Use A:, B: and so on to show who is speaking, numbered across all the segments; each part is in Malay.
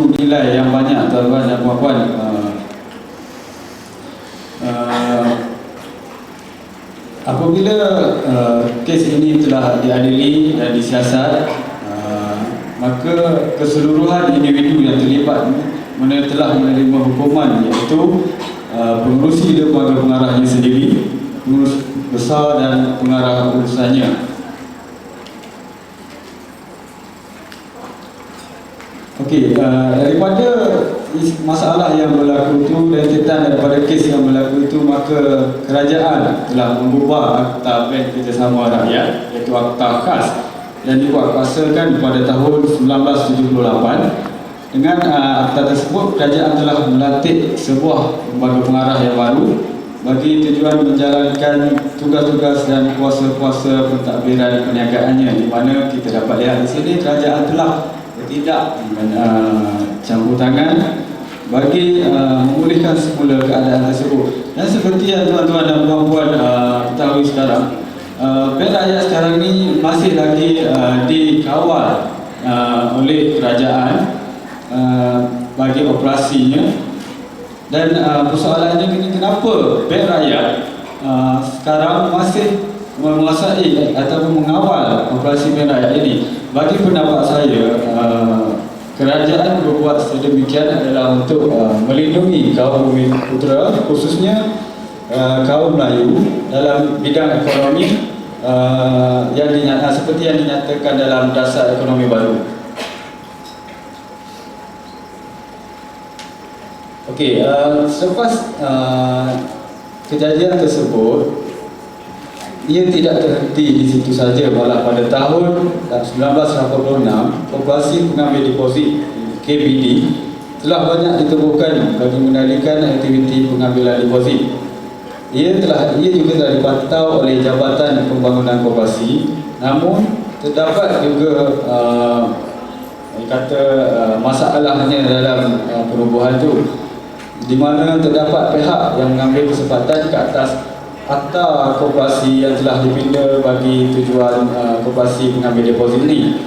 A: nilai yang banyak tuan-tuan dan puan-puan. Apabila kes ini telah diadili dan disiasat, maka keseluruhan individu yang terlibat mana telah menerima hukuman, iaitu pengurusi lembaga pengarahnya sendiri, pengurus besar dan pengarah urusannya. Okey, daripada masalah yang berlaku itu, rentetan daripada kes yang berlaku itu, maka kerajaan telah mengubah Akta Pen Kerjasama Rakyat, iaitu Akta Khas, yang dibuat kuasakan pada tahun 1978. Dengan akta tersebut, kerajaan telah melantik sebuah lembaga pengarah yang baru bagi tujuan menjalankan tugas-tugas dan kuasa-kuasa pentadbiran perniagaannya, di mana kita dapat lihat di sini kerajaan telah bertindak dengan campur tangan bagi memulihkan semula keadaan tersebut. Dan seperti yang tuan-tuan dan puan-puan ketahui sekarang, Pen Rakyat sekarang ini masih lagi dikawal oleh kerajaan bagi operasinya. Dan persoalannya ini, kenapa Pen Rakyat sekarang masih menguasai ataupun mengawal operasi Pen Rakyat ini? Bagi pendapat saya, kerajaan berbuat sedemikian adalah untuk melindungi kaum bumi putera, khususnya kaum Melayu dalam bidang ekonomi seperti yang dinyatakan dalam Dasar Ekonomi Baru. Okey, selepas kejadian tersebut, ia tidak terhenti di situ saja. Malah pada tahun 1986, Koperasi Pengambil Deposit KPD telah banyak ditemukan bagi mengendalikan aktiviti pengambilan deposit. Ia juga telah dipantau oleh Jabatan Pembangunan Koperasi. Namun terdapat juga masalahnya dalam perubahan itu, di mana terdapat pihak yang mengambil kesempatan ke atas akta koperasi yang telah dipinda bagi tujuan koperasi pengambil deposit ini.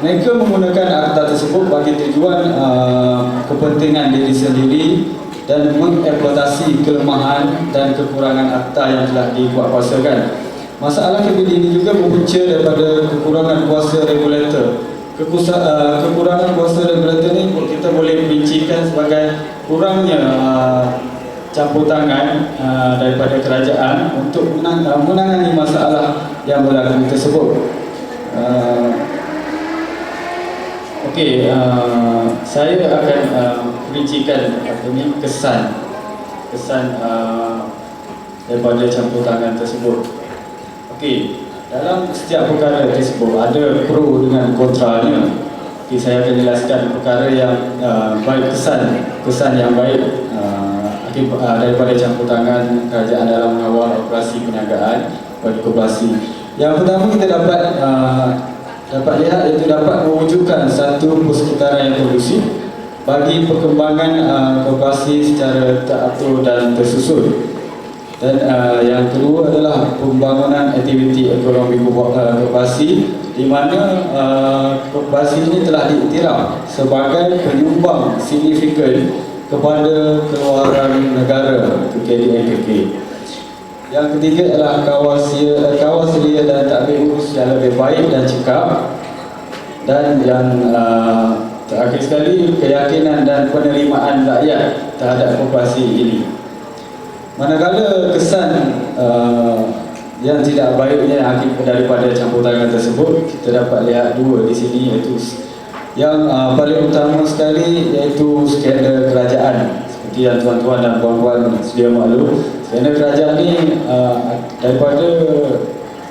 A: Mereka menggunakan akta tersebut bagi tujuan kepentingan diri sendiri dan mengeksploitasi kelemahan dan kekurangan akta yang telah dikuatkuasakan. Masalah KPD ini juga berpunca daripada kekurangan kuasa regulator. Kekurangan kuasa regulator ini kita boleh perincikan sebagai kurangnya campur tangan daripada kerajaan untuk menangani masalah yang berlaku tersebut. Okey, saya akan perincikan kesan daripada campur tangan tersebut. Okey, dalam setiap perkara tersebut ada pro dengan kontranya. Okay, saya akan jelaskan perkara yang baik, kesan yang baik daripada campur tangan kerajaan dalam mengawal operasi perniagaan bagi koperasi. Yang pertama kita dapat lihat, iaitu dapat mewujudkan satu persekitaran yang kondusif bagi perkembangan koperasi secara teratur dan tersusun. Dan yang kedua adalah pembangunan aktiviti ekonomi koperasi, di mana koperasi ini telah diiktiraf sebagai penyumbang signifikan kepada keluaran negara, KDNKK. Yang ketiga adalah kawal selia dan tadbir urus yang lebih baik dan cekap. Dan yang terakhir sekali, keyakinan dan penerimaan rakyat terhadap koperasi ini. Manakala kesan yang tidak baiknya akibat daripada campur tangan tersebut, kita dapat lihat dua di sini, iaitu yang paling utama sekali iaitu skandal kerajaan. Seperti yang tuan-tuan dan puan-puan sedia maklum, skandal kerajaan ni daripada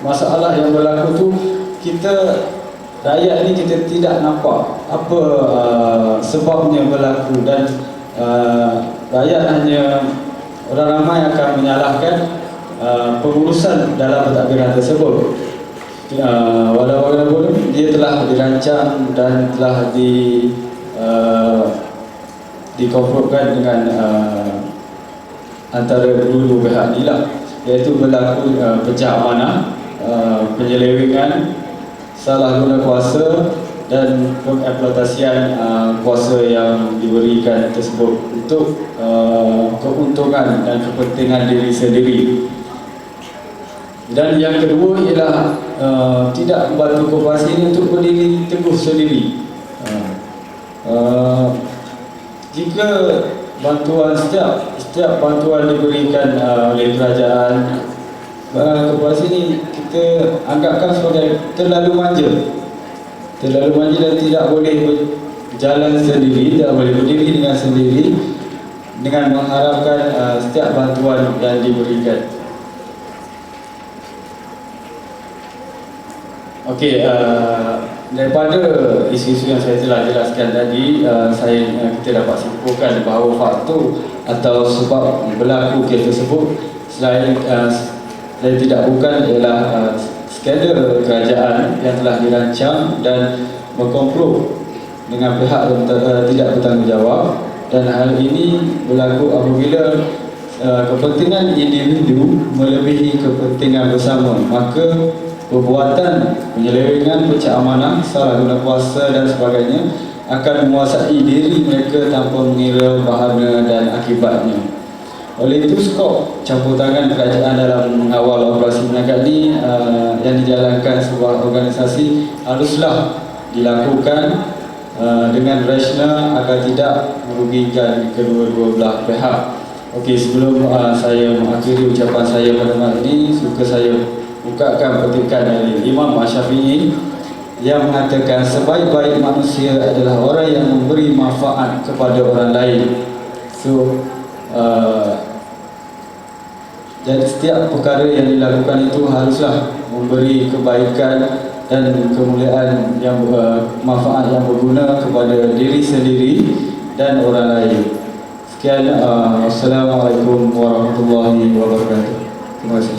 A: masalah yang berlaku tu, rakyat ni kita tidak nampak apa sebabnya berlaku, dan rakyat hanya, orang ramai akan menyalahkan pengurusan dalam pentadbiran tersebut. Walaupun dia telah dirancang dan telah dikonfrontkan dengan antara dua pihak ni lah, iaitu berlaku pecah amanah, penyelewengan, salah guna kuasa, dan pengeksploitasian kuasa yang diberikan tersebut untuk keuntungan dan kepentingan diri sendiri. Dan yang kedua ialah tidak membantu koperasi ini untuk berdiri teguh sendiri. Jika bantuan setiap bantuan diberikan oleh kerajaan, koperasi ini kita anggapkan sebagai terlalu manja dan tidak boleh berjalan sendiri, tidak boleh berdiri dengan sendiri dengan mengharapkan setiap bantuan yang diberikan. Okey, daripada isu-isu yang saya telah jelaskan tadi, kita dapat simpulkan bahawa faktor atau sebab berlaku kes tersebut selain tidak bukan ialah skandal kerajaan yang telah dirancang dan berkomplot dengan pihak yang tidak bertanggungjawab, dan hal ini berlaku apabila kepentingan individu melebihi kepentingan bersama, maka perbuatan penyelewengan, pecah amanah, salah guna kuasa dan sebagainya akan menguasai diri mereka tanpa mengira bahana dan akibatnya. Oleh itu, skop campur tangan kerajaan dalam mengawal operasi menangkap ini yang dijalankan sebuah organisasi haruslah dilakukan dengan rasional agar tidak merugikan kedua-dua belah pihak. Okey, sebelum saya mengakhiri ucapan saya pada malam ini, suka saya bukakan petikan dari Imam Syafi'i yang mengatakan sebaik-baik manusia adalah orang yang memberi manfaat kepada orang lain. So dan setiap perkara yang dilakukan itu haruslah memberi kebaikan dan kemuliaan yang manfaat yang berguna kepada diri sendiri dan orang lain. Sekian, Assalamualaikum warahmatullahi wabarakatuh. Terima kasih.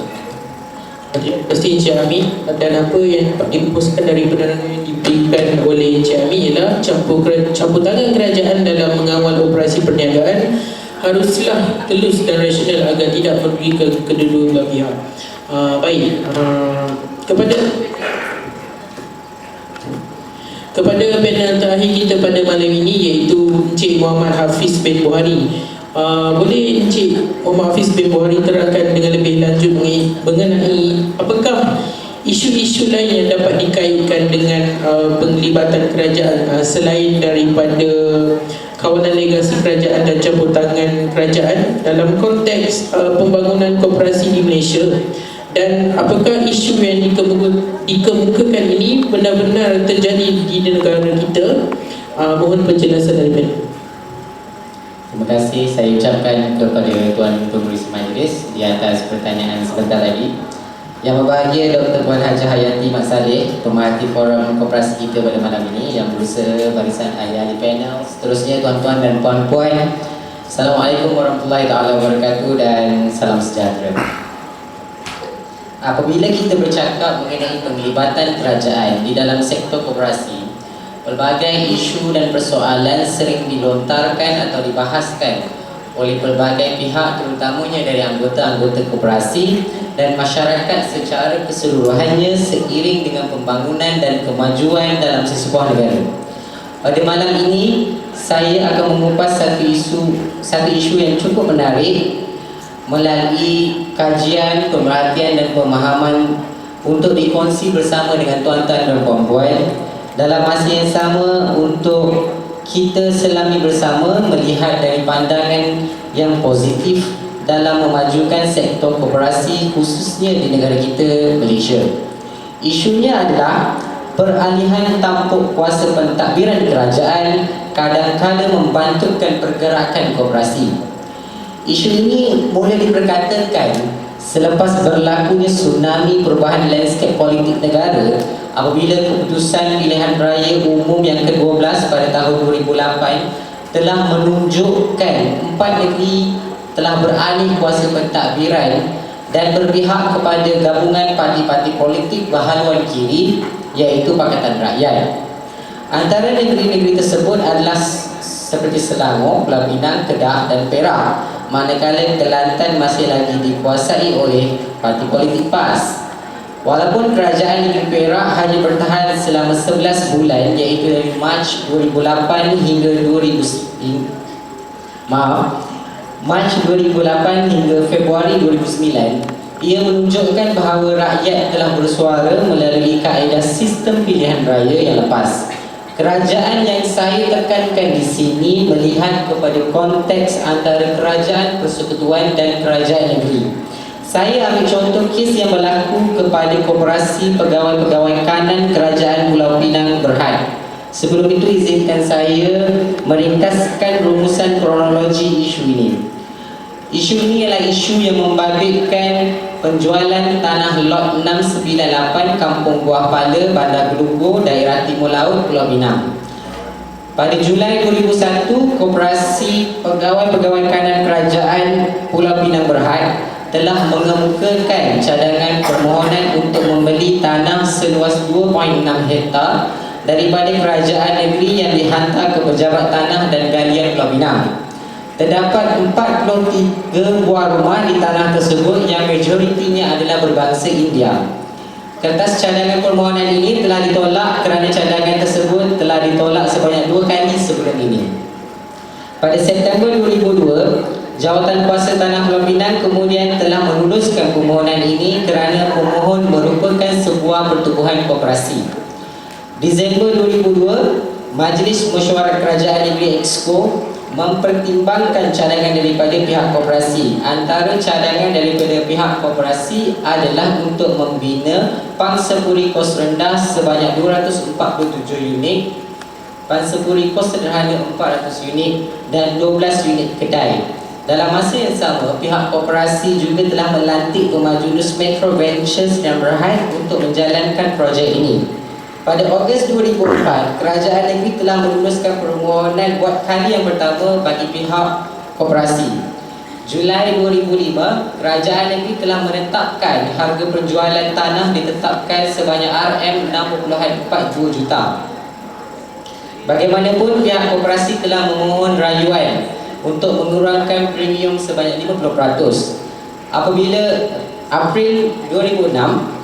B: Terima kasih Encik Amin. Dan apa yang difokuskan dari penerangan yang diberikan oleh Encik Amin ialah campur tangan kerajaan dalam mengawal operasi perniagaan haruslah telus dan rasional agar tidak merugikan kedua belah pihak. Kepada panel terakhir kita pada malam ini, iaitu Encik Muhammad Hafiz bin Buhari. Boleh Encik Muhammad Hafiz bin Buhari terangkan dengan lebih lanjut mengenai apakah isu-isu lain yang dapat dikaitkan dengan penglibatan kerajaan selain daripada kawalan legasi kerajaan dan campur tangan kerajaan dalam konteks pembangunan koperasi di Malaysia, dan apakah isu yang dikemukakan ini benar-benar terjadi di negara kita? Mohon penjelasan daripada.
C: Terima kasih saya ucapkan kepada Tuan Pengurusi Majlis di atas pertanyaan sebentar tadi. Yang berbahagia Dr. Puan Haji Hayati Mat Saleh, pemerhati forum koperasi kita pada malam ini, yang berusaha barisan ahli-ahli panel, seterusnya tuan-tuan dan puan-puan, Assalamualaikum warahmatullahi wabarakatuh dan salam sejahtera. Apabila kita bercakap mengenai penglibatan kerajaan di dalam sektor koperasi, pelbagai isu dan persoalan sering dilontarkan atau dibahaskan oleh pelbagai pihak, terutamanya dari anggota-anggota koperasi dan masyarakat secara keseluruhannya seiring dengan pembangunan dan kemajuan dalam sesebuah negara. Pada malam ini, saya akan mengupas satu isu yang cukup menarik melalui kajian, pemerhatian dan pemahaman untuk dikongsi bersama dengan tuan-tuan dan puan-puan. Dalam masa yang sama, untuk kita selami bersama melihat dari pandangan yang positif dalam memajukan sektor koperasi khususnya di negara kita, Malaysia. Isunya adalah peralihan tampuk kuasa pentadbiran kerajaan kadang-kadang membantutkan pergerakan koperasi. Isu ini mula diperkatakan selepas berlakunya tsunami perubahan landscape politik negara apabila keputusan pilihan raya umum yang ke-12 pada tahun 2008 telah menunjukkan 4 negeri telah beralih kuasa pentadbiran dan berpihak kepada gabungan parti-parti politik berhaluan kiri, iaitu Pakatan Rakyat. Antara negeri-negeri tersebut adalah seperti Selangor, Pulau Pinang, Kedah dan Perak, manakala Kelantan masih lagi dikuasai oleh parti politik PAS. Walaupun kerajaan Negeri Perak hanya bertahan selama 11 bulan, iaitu dari Mac 2008 hingga Mac 2008 hingga Februari 2009, ia menunjukkan bahawa rakyat telah bersuara melalui kaedah sistem pilihan raya yang lepas. Kerajaan yang saya tekankan di sini melihat kepada konteks antara kerajaan persekutuan dan kerajaan negeri. Saya ambil contoh kes yang berlaku kepada Koperasi Pegawai-Pegawai Kanan Kerajaan Pulau Pinang Berhad. Sebelum itu izinkan saya meringkaskan rumusan kronologi isu ini. Isu ini adalah isu yang membabitkan penjualan tanah lot 698 Kampung Buah Pala, Bandar Gelugor, Daerah Timur Laut, Pulau Pinang. Pada Julai 2001, Koperasi Pegawai-Pegawai Kanan Kerajaan Pulau Pinang Berhad telah mengemukakan cadangan permohonan untuk membeli tanah seluas 2.6 hektar daripada kerajaan negeri yang dihantar ke Pejabat Tanah dan Galian Pulau Pinang. Terdapat 43 buah rumah di tanah tersebut yang majoritinya adalah berbangsa India. Kertas cadangan permohonan ini telah ditolak kerana cadangan tersebut telah ditolak sebanyak 2 kali sebelum ini. Pada September 2002, Jawatan Kuasa Tanah Pulau Pinang kemudian telah meluluskan permohonan ini kerana pemohon merupakan sebuah pertubuhan koperasi. Disember 2002, Majlis Mesyuarat Kerajaan Negeri Exco mempertimbangkan cadangan daripada pihak koperasi. Antara cadangan daripada pihak koperasi adalah untuk membina pangsapuri kos rendah sebanyak 247 unit, pangsapuri kos sederhana 400 unit dan 12 unit kedai. Dalam masa yang sama, pihak koperasi juga telah melantik Pemajunus Metro Ventures dan Berhad untuk menjalankan projek ini. Pada Ogos 2004, kerajaan negeri telah meluluskan permohonan buat kali yang pertama bagi pihak koperasi. Julai 2005, kerajaan negeri telah menetapkan harga penjualan tanah ditetapkan sebanyak RM60.42 juta. Bagaimanapun, pihak koperasi telah memohon rayuan untuk mengurangkan premium sebanyak 50%. Apabila April 2006,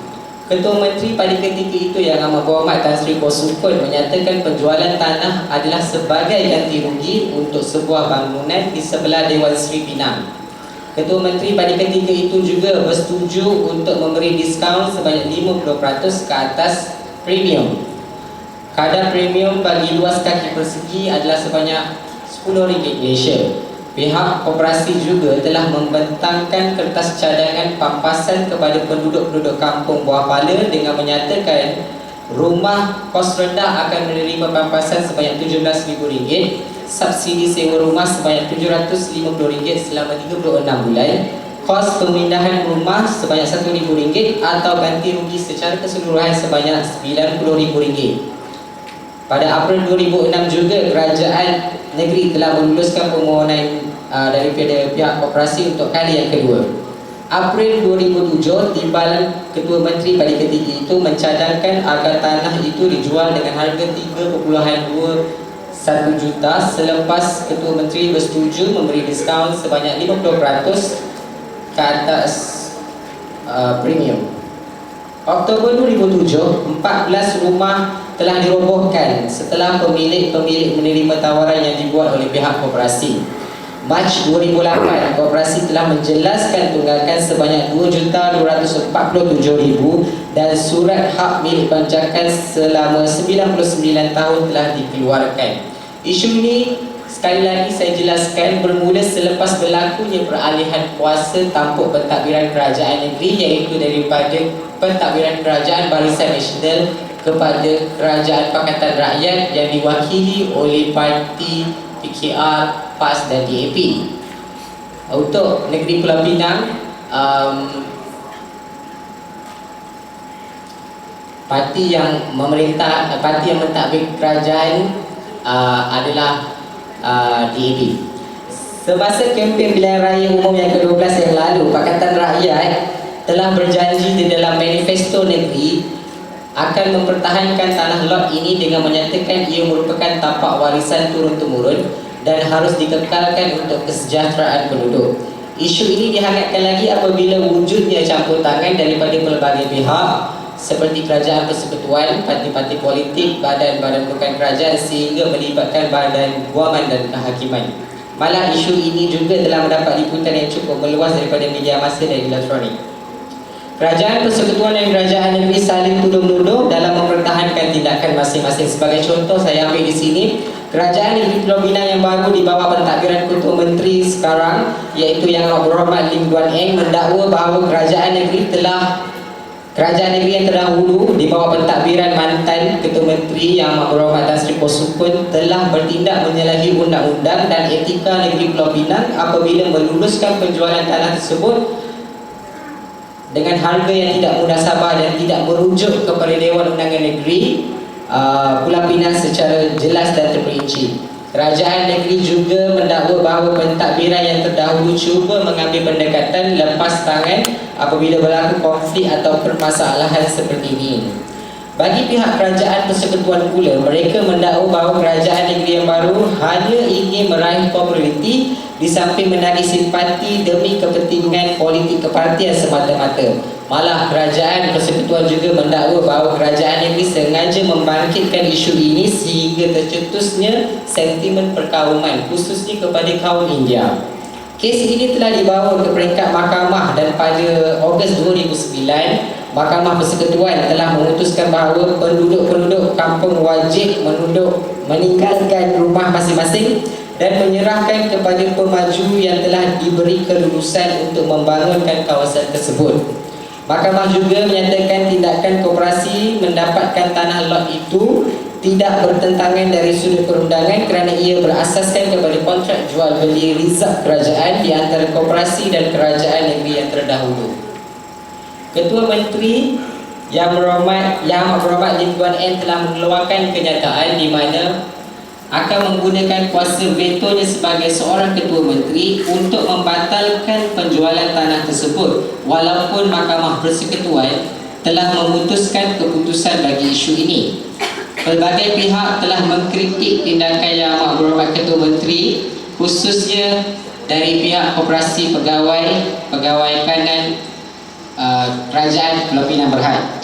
C: Ketua Menteri pada ketika itu yang amat berhormat Tan Sri Posukun menyatakan penjualan tanah adalah sebagai ganti rugi untuk sebuah bangunan di sebelah Dewan Seri Pinang. Ketua Menteri pada ketika itu juga bersetuju untuk memberi diskaun sebanyak 50% ke atas premium. Kadar premium bagi luas kaki persegi adalah sebanyak RM10 Malaysia. Pihak koperasi juga telah membentangkan kertas cadangan pampasan kepada penduduk-penduduk Kampung Buah Pala dengan menyatakan rumah kos rendah akan menerima pampasan sebanyak RM17,000, subsidi sewa rumah sebanyak RM750 selama 36 bulan, kos pemindahan rumah sebanyak RM1,000 atau ganti rugi secara keseluruhan sebanyak RM90,000. Pada April 2006 juga kerajaan negeri telah meluluskan permohonan daripada pihak koperasi untuk kali yang kedua. April 2007, Timbalan Ketua Menteri pada ketika itu mencadangkan agar tanah itu dijual dengan harga 3.21 juta selepas Ketua Menteri bersetuju memberi diskaun sebanyak 50% ke atas premium. Oktober 2007, 14 rumah telah dirobohkan setelah pemilik-pemilik menerima tawaran yang dibuat oleh pihak koperasi. Mac 2008, koperasi telah menjelaskan tunggakan sebanyak RM2,247,000 dan surat hak milik pancakan selama 99 tahun telah dikeluarkan. Isu ini sekali lagi saya jelaskan bermula selepas berlakunya peralihan kuasa tampuk pentadbiran kerajaan negeri, iaitu daripada pentadbiran kerajaan Barisan Nasional kepada kerajaan Pakatan Rakyat yang diwakili oleh parti PKR, PAS dan DAP. Untuk negeri Pulau Pinang, parti yang memerintah, parti yang mentadbir kerajaan adalah DAP. Semasa kempen pilihan raya umum yang ke-12 yang lalu, Pakatan Rakyat telah berjanji di dalam manifesto negeri akan mempertahankan tanah lot ini dengan menyatakan ia merupakan tapak warisan turun-temurun dan harus dikekalkan untuk kesejahteraan penduduk. Isu ini dihangatkan lagi apabila wujudnya campur tangan daripada pelbagai pihak seperti kerajaan persekutuan, parti-parti politik, badan-badan bukan kerajaan sehingga melibatkan badan guaman dan kehakiman. Malah isu ini juga telah mendapat liputan yang cukup meluas daripada media massa dan elektronik. Kerajaan persekutuan dan kerajaan negeri saling tuduh-menuduh dalam mempertahankan tindakan masing-masing. Sebagai contoh saya ambil di sini, kerajaan negeri Pulau Pinang yang baru di bawah pentadbiran Ketua Menteri sekarang iaitu Yang Berhormat Lim Guan Eng mendakwa bahawa kerajaan negeri yang terdahulu di bawah pentadbiran mantan Ketua Menteri Yang Berhormat Tan Sri Posukan telah bertindak menyalahi undang-undang dan etika negeri Pulau Pinang apabila meluluskan penjualan tanah tersebut dengan harga yang tidak munasabah dan tidak merujuk kepada Dewan Undangan Negeri Pulau Pinang secara jelas dan terperinci. Kerajaan negeri juga mendakwa bahawa pentadbiran yang terdahulu cuba mengambil pendekatan lepas tangan apabila berlaku konflik atau permasalahan seperti ini. Bagi pihak kerajaan persekutuan pula, mereka mendakwa bahawa kerajaan negeri yang baru hanya ingin meraih populariti di samping menarik simpati demi kepentingan politik kepartian semata-mata. Malah kerajaan persekutuan juga mendakwa bahawa kerajaan negeri sengaja membangkitkan isu ini sehingga tercetusnya sentimen perkauman khususnya kepada kaum India. Kes ini telah dibawa ke peringkat mahkamah dan pada Ogos 2009 Mahkamah Persekutuan telah memutuskan bahawa penduduk-penduduk kampung wajib meninggalkan rumah masing-masing dan menyerahkan kepada pemaju yang telah diberi kelulusan untuk membangunkan kawasan tersebut. Mahkamah juga menyatakan tindakan koperasi mendapatkan tanah lot itu tidak bertentangan dari sudut perundangan kerana ia berasaskan kepada kontrak jual beli rizab kerajaan di antara koperasi dan kerajaan negeri yang terdahulu. Ketua Menteri Yang Berhormat Lim Guan Eng telah mengeluarkan kenyataan di mana akan menggunakan kuasa vetonya sebagai seorang Ketua Menteri untuk membatalkan penjualan tanah tersebut walaupun Mahkamah Persekutuan telah memutuskan keputusan bagi isu ini. Pelbagai pihak telah mengkritik tindakan Yang Berhormat Ketua Menteri khususnya dari pihak Koperasi Pegawai Kanan Kerajaan Pulau Pinang Berhad.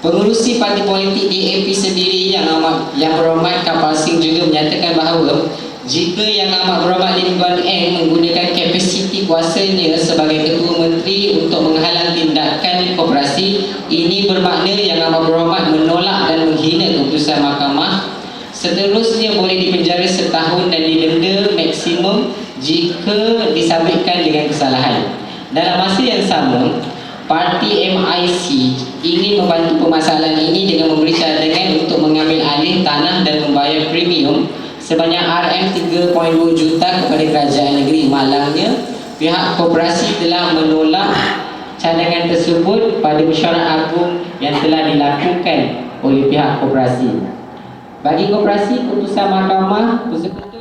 C: Pengurusi parti politik DAP sendiri Yang Berhormat Kapal Singh juga menyatakan bahawa jika Yang Amat Berhormat Lim Guan Eng menggunakan kapasiti kuasanya sebagai Ketua Menteri untuk menghalang tindakan koperasi, ini bermakna Yang Amat Berhormat menolak dan menghina keputusan mahkamah. Seterusnya boleh dipenjara setahun dan didenda maksimum jika disabitkan dengan kesalahan. Dalam masa yang sama, parti MIC ingin membantu permasalahan ini dengan memberi cadangan untuk mengambil alih tanah dan membayar premium sebanyak RM3.2 juta kepada kerajaan negeri. Malangnya, pihak koperasi telah menolak cadangan tersebut pada mesyuarat agung yang telah dilakukan oleh pihak koperasi. Bagi koperasi, keputusan Mahkamah Persekutuan